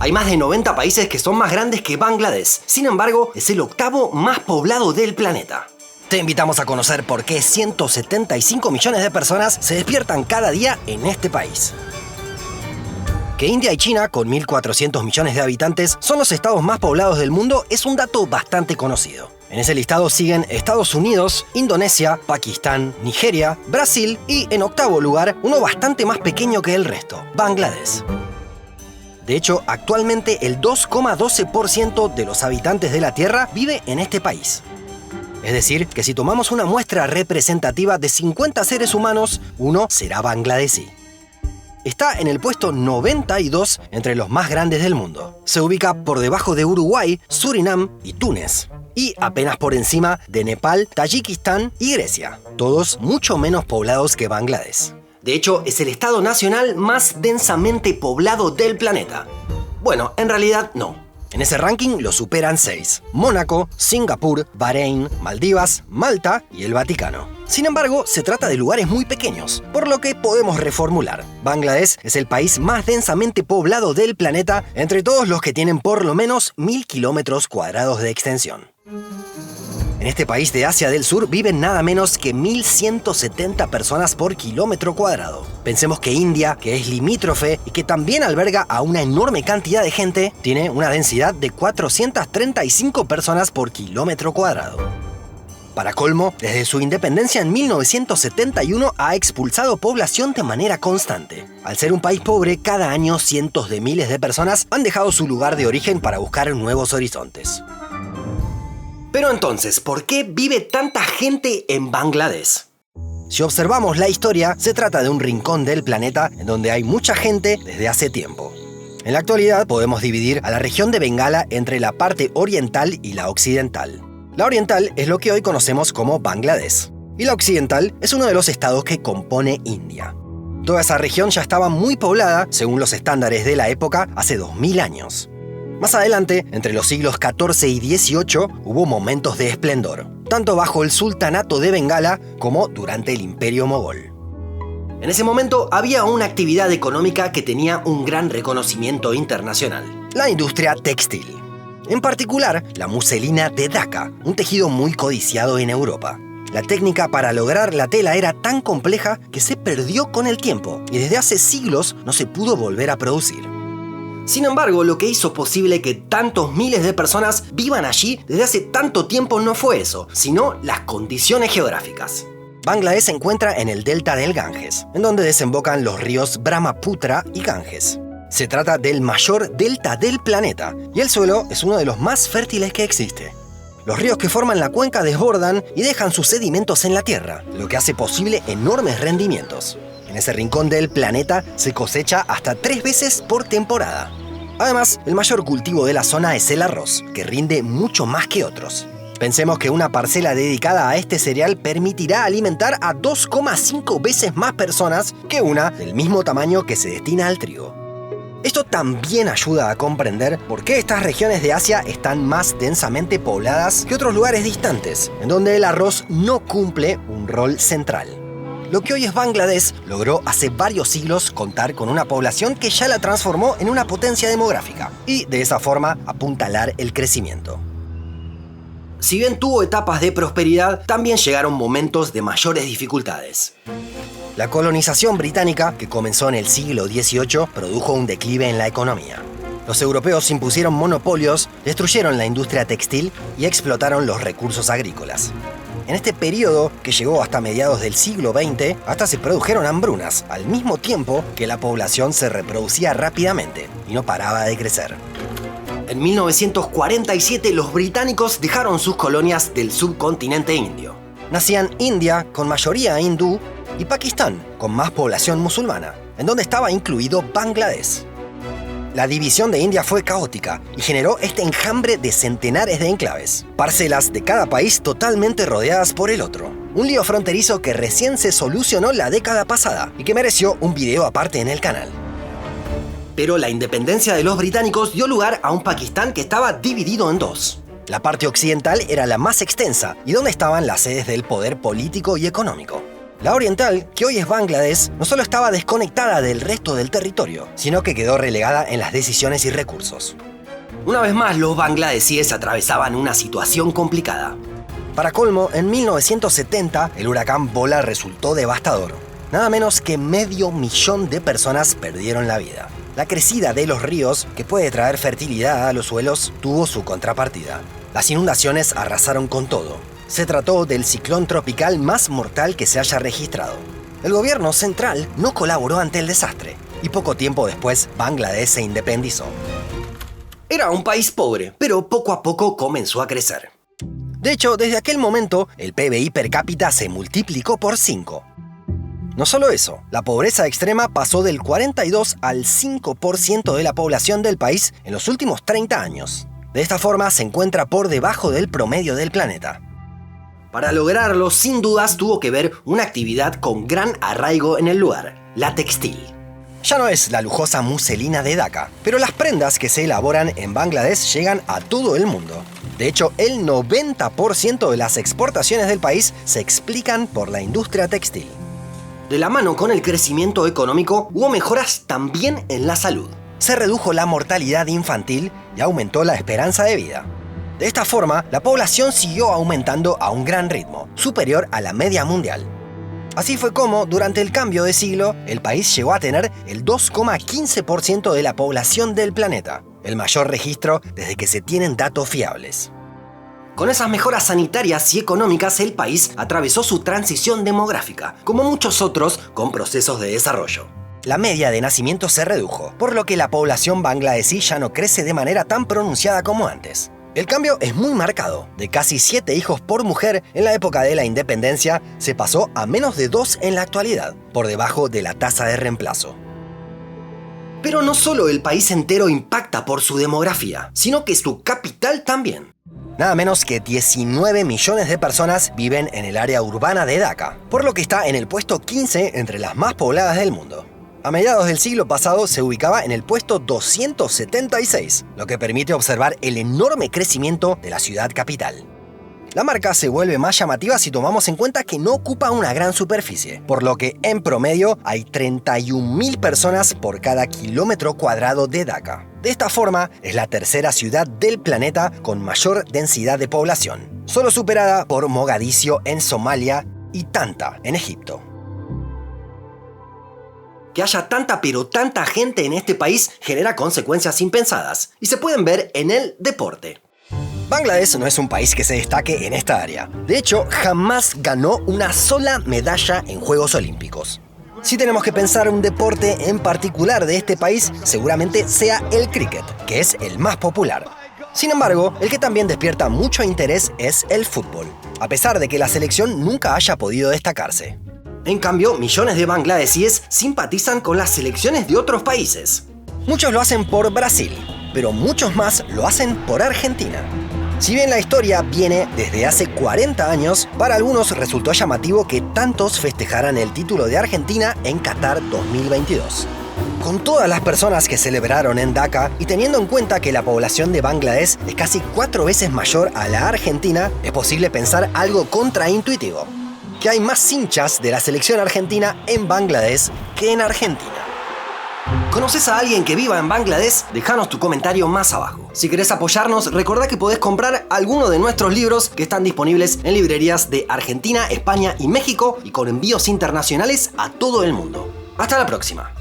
Hay más de 90 países que son más grandes que Bangladesh. Sin embargo, es el octavo más poblado del planeta. Te invitamos a conocer por qué 175 millones de personas se despiertan cada día en este país. Que India y China, con 1.400 millones de habitantes, son los estados más poblados del mundo es un dato bastante conocido. En ese listado siguen Estados Unidos, Indonesia, Pakistán, Nigeria, Brasil y, en octavo lugar, uno bastante más pequeño que el resto, Bangladesh. De hecho, actualmente el 2,12% de los habitantes de la Tierra vive en este país. Es decir, que si tomamos una muestra representativa de 50 seres humanos, uno será bangladesí. Está en el puesto 92 entre los más grandes del mundo. Se ubica por debajo de Uruguay, Surinam y Túnez. Y apenas por encima de Nepal, Tayikistán y Grecia. Todos mucho menos poblados que Bangladesh. De hecho, es el estado nacional más densamente poblado del planeta. Bueno, en realidad no. En ese ranking lo superan 6: Mónaco, Singapur, Bahrein, Maldivas, Malta y el Vaticano. Sin embargo, se trata de lugares muy pequeños, por lo que podemos reformular. Bangladesh es el país más densamente poblado del planeta entre todos los que tienen por lo menos 1.000 kilómetros cuadrados de extensión. En este país de Asia del Sur viven nada menos que 1.170 personas por kilómetro cuadrado. Pensemos que India, que es limítrofe y que también alberga a una enorme cantidad de gente, tiene una densidad de 435 personas por kilómetro cuadrado. Para colmo, desde su independencia en 1971 ha expulsado población de manera constante. Al ser un país pobre, cada año cientos de miles de personas han dejado su lugar de origen para buscar nuevos horizontes. Pero entonces, ¿por qué vive tanta gente en Bangladesh? Si observamos la historia, se trata de un rincón del planeta en donde hay mucha gente desde hace tiempo. En la actualidad podemos dividir a la región de Bengala entre la parte oriental y la occidental. La oriental es lo que hoy conocemos como Bangladesh, y la occidental es uno de los estados que compone India. Toda esa región ya estaba muy poblada, según los estándares de la época, hace 2000 años. Más adelante, entre los siglos XIV y XVIII, hubo momentos de esplendor, tanto bajo el sultanato de Bengala como durante el Imperio Mogol. En ese momento había una actividad económica que tenía un gran reconocimiento internacional: la industria textil. En particular, la muselina de Dhaka, un tejido muy codiciado en Europa. La técnica para lograr la tela era tan compleja que se perdió con el tiempo y desde hace siglos no se pudo volver a producir. Sin embargo, lo que hizo posible que tantos miles de personas vivan allí desde hace tanto tiempo no fue eso, sino las condiciones geográficas. Bangladesh se encuentra en el delta del Ganges, en donde desembocan los ríos Brahmaputra y Ganges. Se trata del mayor delta del planeta, y el suelo es uno de los más fértiles que existe. Los ríos que forman la cuenca desbordan y dejan sus sedimentos en la tierra, lo que hace posible enormes rendimientos. En ese rincón del planeta se cosecha hasta 3 veces por temporada. Además, el mayor cultivo de la zona es el arroz, que rinde mucho más que otros. Pensemos que una parcela dedicada a este cereal permitirá alimentar a 2,5 veces más personas que una del mismo tamaño que se destina al trigo. Esto también ayuda a comprender por qué estas regiones de Asia están más densamente pobladas que otros lugares distantes, en donde el arroz no cumple un rol central. Lo que hoy es Bangladesh logró hace varios siglos contar con una población que ya la transformó en una potencia demográfica y, de esa forma, apuntalar el crecimiento. Si bien tuvo etapas de prosperidad, también llegaron momentos de mayores dificultades. La colonización británica, que comenzó en el siglo XVIII, produjo un declive en la economía. Los europeos impusieron monopolios, destruyeron la industria textil y explotaron los recursos agrícolas. En este periodo, que llegó hasta mediados del siglo XX, hasta se produjeron hambrunas, al mismo tiempo que la población se reproducía rápidamente y no paraba de crecer. En 1947 los británicos dejaron sus colonias del subcontinente indio. Nacían India, con mayoría hindú, y Pakistán, con más población musulmana, en donde estaba incluido Bangladesh. La división de India fue caótica y generó este enjambre de centenares de enclaves, parcelas de cada país totalmente rodeadas por el otro. Un lío fronterizo que recién se solucionó la década pasada y que mereció un video aparte en el canal. Pero la independencia de los británicos dio lugar a un Pakistán que estaba dividido en dos. La parte occidental era la más extensa y donde estaban las sedes del poder político y económico. La oriental, que hoy es Bangladesh, no solo estaba desconectada del resto del territorio, sino que quedó relegada en las decisiones y recursos. Una vez más, los bangladesíes atravesaban una situación complicada. Para colmo, en 1970, el huracán Bola resultó devastador. Nada menos que 500.000 de personas perdieron la vida. La crecida de los ríos, que puede traer fertilidad a los suelos, tuvo su contrapartida. Las inundaciones arrasaron con todo. Se trató del ciclón tropical más mortal que se haya registrado. El gobierno central no colaboró ante el desastre, y poco tiempo después, Bangladesh se independizó. Era un país pobre, pero poco a poco comenzó a crecer. De hecho, desde aquel momento, el PBI per cápita se multiplicó por 5. No solo eso, la pobreza extrema pasó del 42 al 5% de la población del país en los últimos 30 años. De esta forma, se encuentra por debajo del promedio del planeta. Para lograrlo, sin dudas, tuvo que ver una actividad con gran arraigo en el lugar, la textil. Ya no es la lujosa muselina de Dhaka, pero las prendas que se elaboran en Bangladesh llegan a todo el mundo. De hecho, el 90% de las exportaciones del país se explican por la industria textil. De la mano con el crecimiento económico, hubo mejoras también en la salud. Se redujo la mortalidad infantil y aumentó la esperanza de vida. De esta forma, la población siguió aumentando a un gran ritmo, superior a la media mundial. Así fue como, durante el cambio de siglo, el país llegó a tener el 2,15% de la población del planeta, el mayor registro desde que se tienen datos fiables. Con esas mejoras sanitarias y económicas, el país atravesó su transición demográfica, como muchos otros con procesos de desarrollo. La media de nacimientos se redujo, por lo que la población bangladesí ya no crece de manera tan pronunciada como antes. El cambio es muy marcado. De casi 7 hijos por mujer en la época de la independencia, se pasó a menos de 2 en la actualidad, por debajo de la tasa de reemplazo. Pero no solo el país entero impacta por su demografía, sino que su capital también. Nada menos que 19 millones de personas viven en el área urbana de Dhaka, por lo que está en el puesto 15 entre las más pobladas del mundo. A mediados del siglo pasado se ubicaba en el puesto 276, lo que permite observar el enorme crecimiento de la ciudad capital. La marca se vuelve más llamativa si tomamos en cuenta que no ocupa una gran superficie, por lo que en promedio hay 31.000 personas por cada kilómetro cuadrado de Dhaka. De esta forma, es la tercera ciudad del planeta con mayor densidad de población, solo superada por Mogadiscio en Somalia y Tanta en Egipto. Que haya tanta pero tanta gente en este país genera consecuencias impensadas, y se pueden ver en el deporte. Bangladesh no es un país que se destaque en esta área. De hecho, jamás ganó una sola medalla en Juegos Olímpicos. Si tenemos que pensar un deporte en particular de este país, seguramente sea el cricket, que es el más popular. Sin embargo, el que también despierta mucho interés es el fútbol, a pesar de que la selección nunca haya podido destacarse. En cambio, millones de bangladesíes simpatizan con las selecciones de otros países. Muchos lo hacen por Brasil, pero muchos más lo hacen por Argentina. Si bien la historia viene desde hace 40 años, para algunos resultó llamativo que tantos festejaran el título de Argentina en Qatar 2022. Con todas las personas que celebraron en Dhaka y teniendo en cuenta que la población de Bangladesh es casi 4 veces mayor a la Argentina, es posible pensar algo contraintuitivo: que hay más hinchas de la selección argentina en Bangladesh que en Argentina. ¿Conoces a alguien que viva en Bangladesh? Déjanos tu comentario más abajo. Si querés apoyarnos, recordá que podés comprar alguno de nuestros libros que están disponibles en librerías de Argentina, España y México, y con envíos internacionales a todo el mundo. Hasta la próxima.